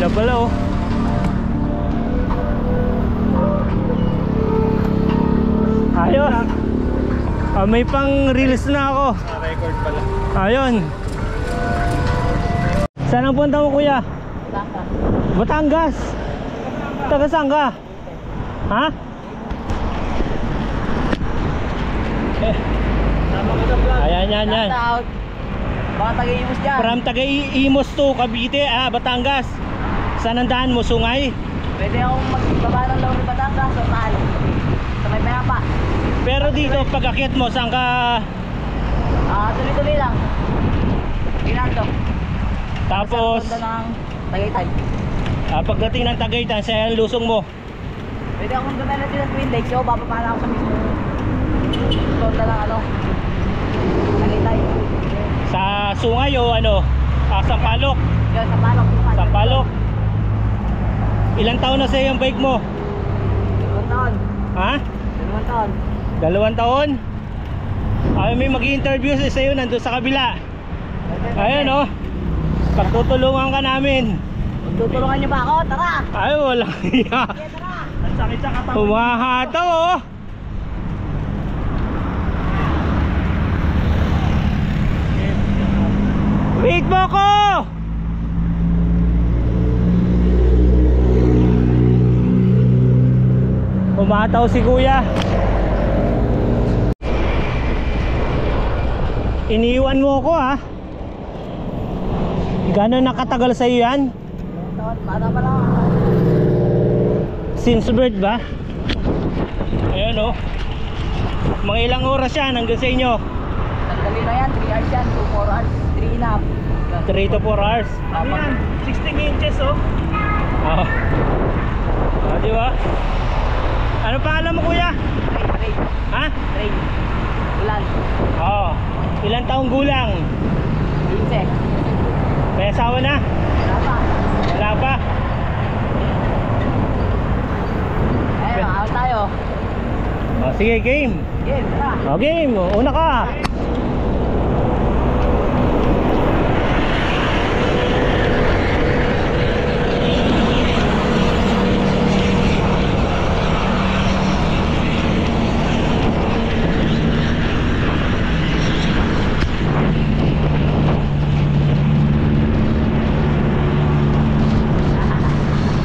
Ayun na pala oh. Ayun. May pang reels na ako. Record pala. Ayun. Saan ang punta mo kuya? Batangas. Taga saan ka? Ha? Ayan, yan, yan. Out. Baka tagay-imos dyan. From Tagayimos to Cavite, Batangas. Saan ang daan mo? Sungay? Pwede akong magbaba ng Lauri Batangas sa Taal. Sa may Mayapa. Pero dito, pag akyat mo, saan ka? Tuloy-tuloy lang. Ginando. Tapos, Sa ng Tagaytay. pagdating ng Tagaytan, saan ang lusong mo? Pwede akong dumela din ng Twin Lakes. O, bababa na ako sa mismo. Tonda lang ano. Tagaytay. Sa Sungay o ano? Sampalok? Yun, sa Palok. Sampalok? Ilang taon na sa'yo yung bike mo? 2 taon. Ha? 2 taon. 2 taon? Ay, may mag-i-interview sa'yo nandun sa kabila. Ayun oh. Pagtutulungan ka namin. Tutulungan niyo ba ako? Tara! Ay, walang iya. Sige, tara! Ang sakit sa katawan. Humahataw oh. Wait mo ko! Humataw si kuya. Iniwan mo ko ha. Gano'n nakatagal sa iyo yan? Taon, bata pa lang. Since birth ba? Ayan oh. Mga ilang oras yan hanggang sa inyo? Sandali na yan, 3 hours yan, 2, 4 hours, 3 and a half. 3 to 4 hours. Ano yan? 16 inches oh. Oh. Oh, di ba? Ano pangalan mo kuya? Trade. Ha? Ulan. Oh. Ilang taong gulang? 15. May asawa na? Wala pa. Wala pa? Ayun, awal tayo. Oh, sige, game. Game, tara. Oh, game. Una ka.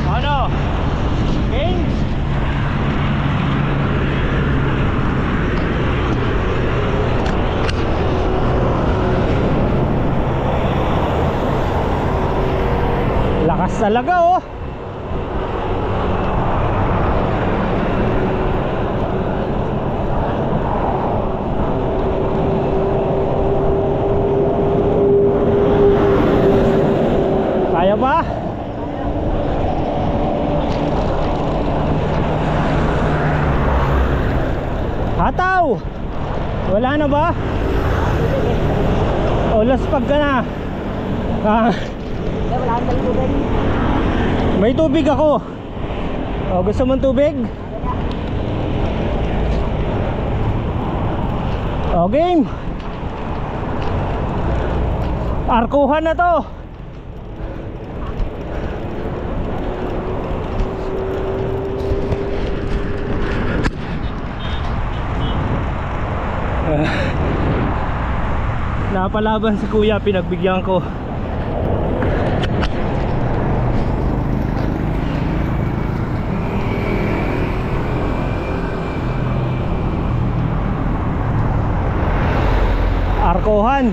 Ano? Game? Lakas talaga oh. Kaya pa? Hataw! Wala na ba? O laspag ka na. Hindi, wala kang tubig. May tubig ako. O gusto mong tubig? O game. Arkuhan na to. Napalaban si kuya, pinagbigyan ko. Arkohan.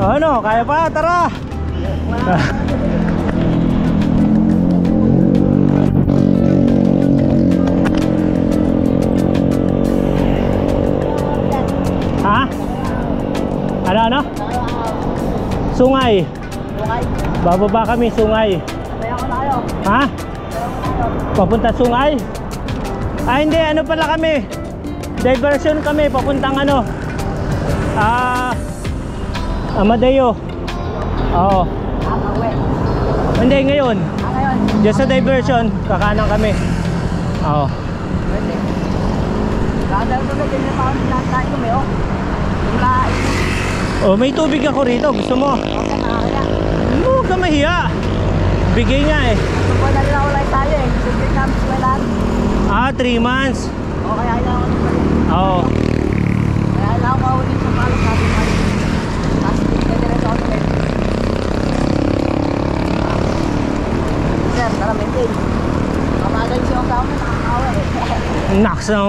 Ano, kaya pa, tara. Ha? Ano? Sungay. Okay. Bababa kami Sungay. Sabayan ko na kayo. Ha? Sabayan ko na kayo. Papunta Sungay? Ah, hindi, ano pala kami? Diversion kami, papuntang ano? Amadeo. Oo. Pauwi. Hindi, ngayon. Ngayon. Diyan sa diversion, kakanan kami. Oo. Pwede. Kakadala ko na din na paano lahat ko may oh. Yung lahat. Oh, may tubig ako rito. Gusto mo? Okay, nakakaya. Huwag ka mahiya. Bigay nga eh. Gusto ko na rin ako lang tali eh. Gusto ko namin sa lahat. 3 months. O kaya kailangan ko nung balik. Oo. Kaya kailangan ko ako din sa paano sabi mo. Tapos pwede rin ako sa bed. Sir, tara maintain. Mamagal siya ang tao na nakakawa eh. Naks na.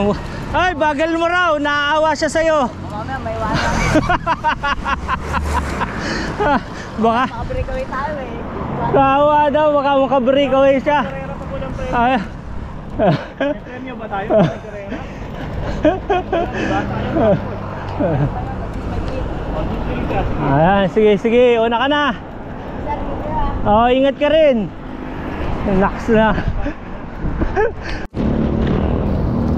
Ay, bagal mo raw. Naaawa siya sa'yo. Mamaya may iwanan. Baka. Makabreak away tayo eh. Kawa daw. Baka makabreak away siya. Ay. Premyo ba tayo? Ayan, sige. Una ka na. Oo, ingat ka rin. Naks na.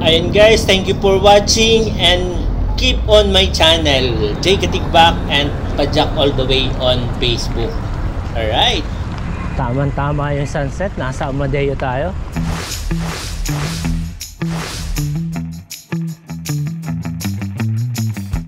Ayun guys, thank you for watching and keep on my channel, Jay Katigbak and Pajak All The Way on Facebook. Alright. Tama yung sunset. Nasa Amadeo tayo.